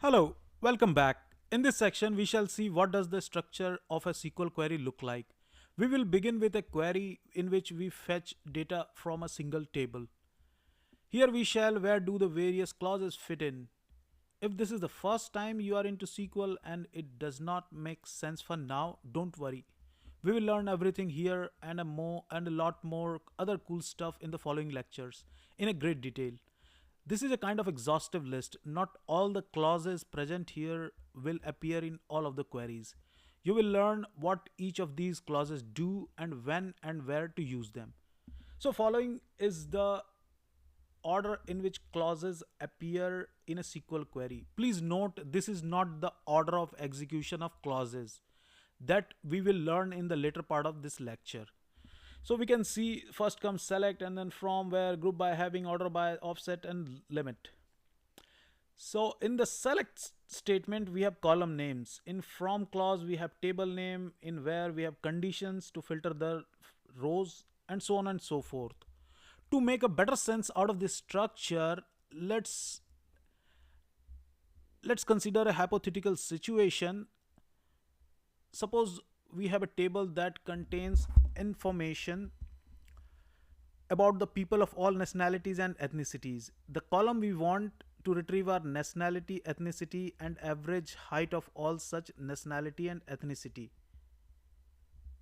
Hello, welcome back. In this section, we shall see what does the structure of a SQL query look like. We will begin with a query in which we fetch data from a single table. Here we shall where do the various clauses fit in. If this is the first time you are into SQL and it does not make sense for now, don't worry. We will learn everything here and a lot more other cool stuff in the following lectures in a great detail. This is a kind of exhaustive list. Not all the clauses present here will appear in all of the queries. You will learn what each of these clauses do and when and where to use them. So following is the order in which clauses appear in a SQL query. Please note this is not the order of execution of clauses that we will learn in the later part of this lecture. So we can see first comes select and then from where group by having order by offset and limit. So in the select statement we have column names. In from clause we have table name. In where we have conditions to filter the rows and so on and so forth. To make a better sense out of this structure, let's consider a hypothetical situation. Suppose we have a table that contains information about the people of all nationalities and ethnicities. The column we want to retrieve are nationality, ethnicity, and average height of all such nationality and ethnicity,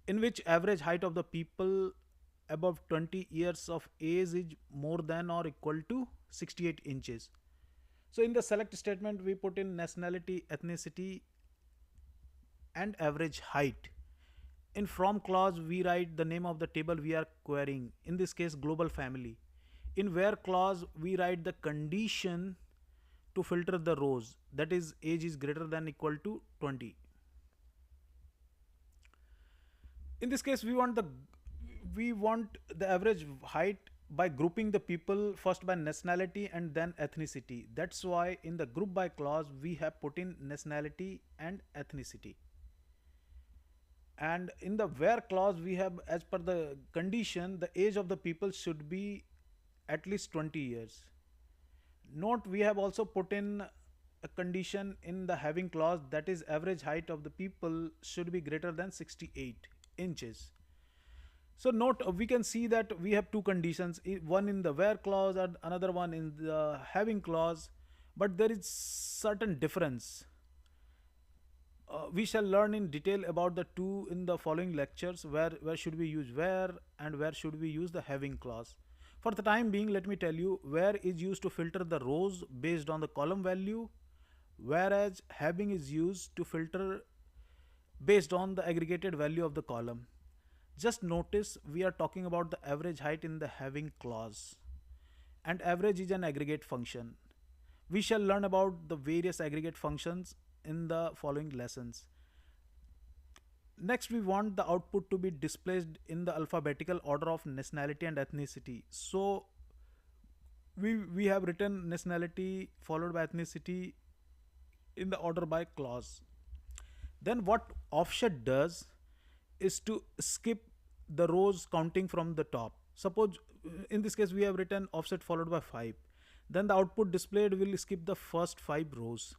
in which average height of the people above 20 years of age is more than or equal to 68 inches. So in the select statement, we put in nationality, ethnicity, and average height. In from clause, we write the name of the table we are querying, in this case, global family. In where clause, we write the condition to filter the rows, that is, age is greater than equal to 20. In this case, we want the average height by grouping the people first by nationality and then ethnicity. That's why in the group by clause we have put in nationality and ethnicity. And in the where clause we have, as per the condition, the age of the people should be at least 20 years. Note we have also put in a condition in the having clause, that is average height of the people should be greater than 68 inches. So note we can see that we have two conditions, one in the where clause and another one in the having clause, but there is certain difference. We shall learn in detail about the two in the following lectures, where should we use where and where should we use the having clause. For the time being, let me tell you, where is used to filter the rows based on the column value, whereas having is used to filter based on the aggregated value of the column. Just notice we are talking about the average height in the having clause, and average is an aggregate function. We shall learn about the various aggregate functions in the following lessons. Next, we want the output to be displayed in the alphabetical order of nationality and ethnicity. So we have written nationality followed by ethnicity in the order by clause. Then what offset does is to skip the rows counting from the top. Suppose in this case we have written offset followed by 5. Then the output displayed will skip the first 5 rows.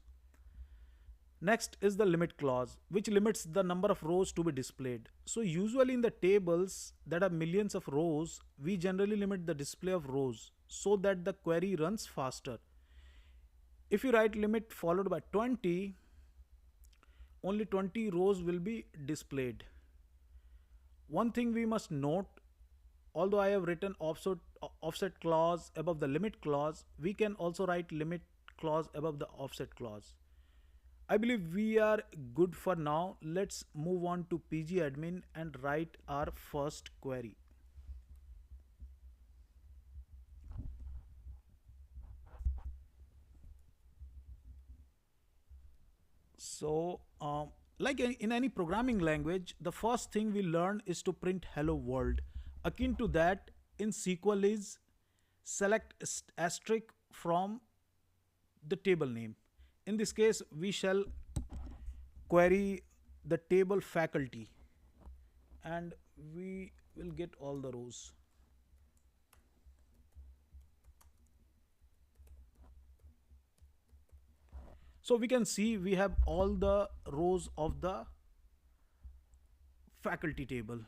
Next is the limit clause, which limits the number of rows to be displayed. So usually in the tables that have millions of rows, we generally limit the display of rows so that the query runs faster. If you write limit followed by 20, only 20 rows will be displayed. One thing we must note, although I have written offset clause above the limit clause, we can also write limit clause above the offset clause. I believe we are good for now. Let's move on to pgadmin and write our first query. So, like in any programming language, the first thing we learn is to print hello world. Akin to that, in SQL is select asterisk from the table name. In this case, we shall query the table faculty and we will get all the rows. So we can see we have all the rows of the faculty table.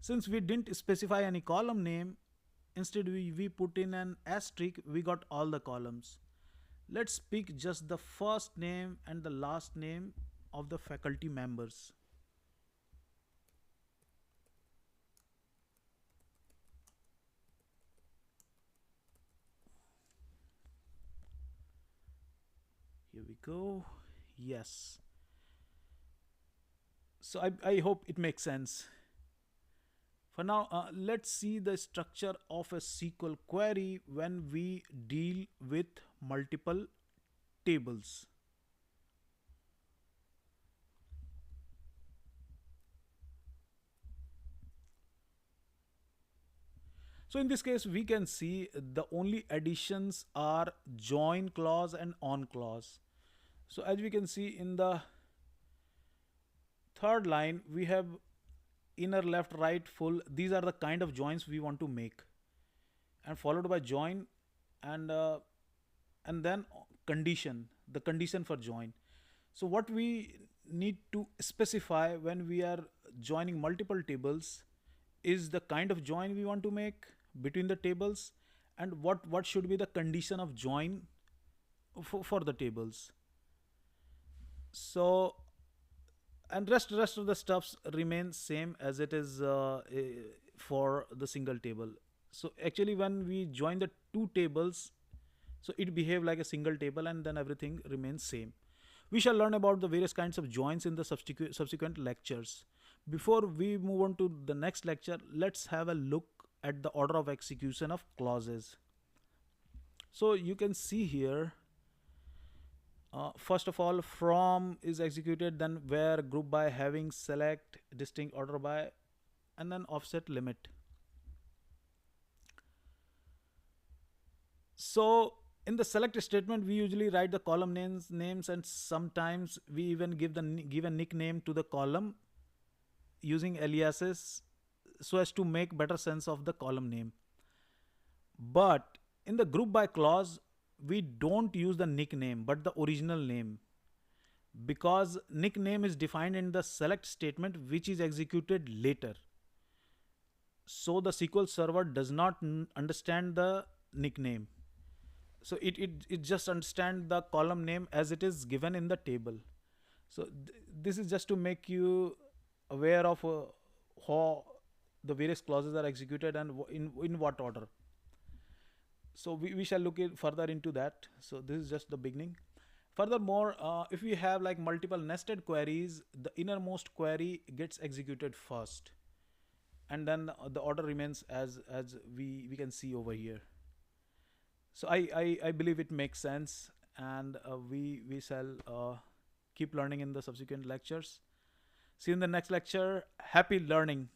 Since we didn't specify any column name, instead we put in an asterisk, we got all the columns. Let's pick just the first name and the last name of the faculty members. Here we go. Yes. So I hope it makes sense. For now, let's see the structure of a SQL query when we deal with multiple tables. So in this case, we can see the only additions are join clause and on clause. So as we can see in the third line, we have inner, left, right, full. These are the kind of joins we want to make, and followed by join, and then condition, the condition for join. So what we need to specify when we are joining multiple tables is the kind of join we want to make between the tables, and what should be the condition of join for the tables. So, and rest of the stuffs remains same as it is for the single table. So actually when we join the two tables, so it behave like a single table, and then everything remains same. We shall learn about the various kinds of joins in the subsequent lectures. Before we move on to the next lecture, let's have a look at the order of execution of clauses. So you can see here, first of all, from is executed, then where, group by, having, select, distinct, order by, and then offset, limit. So in the select statement, we usually write the column names, and sometimes we even give a nickname to the column using aliases so as to make better sense of the column name. But in the group by clause, we don't use the nickname but the original name, because nickname is defined in the select statement which is executed later. So the SQL server does not understand the nickname. So it just understand the column name as it is given in the table. So this is just to make you aware of how the various clauses are executed and in what order. So we shall look further into that. So this is just the beginning. Furthermore, if we have like multiple nested queries, the innermost query gets executed first, and then the order remains as we can see over here. So I believe it makes sense, and we shall keep learning in the subsequent lectures. See you in the next lecture. Happy learning.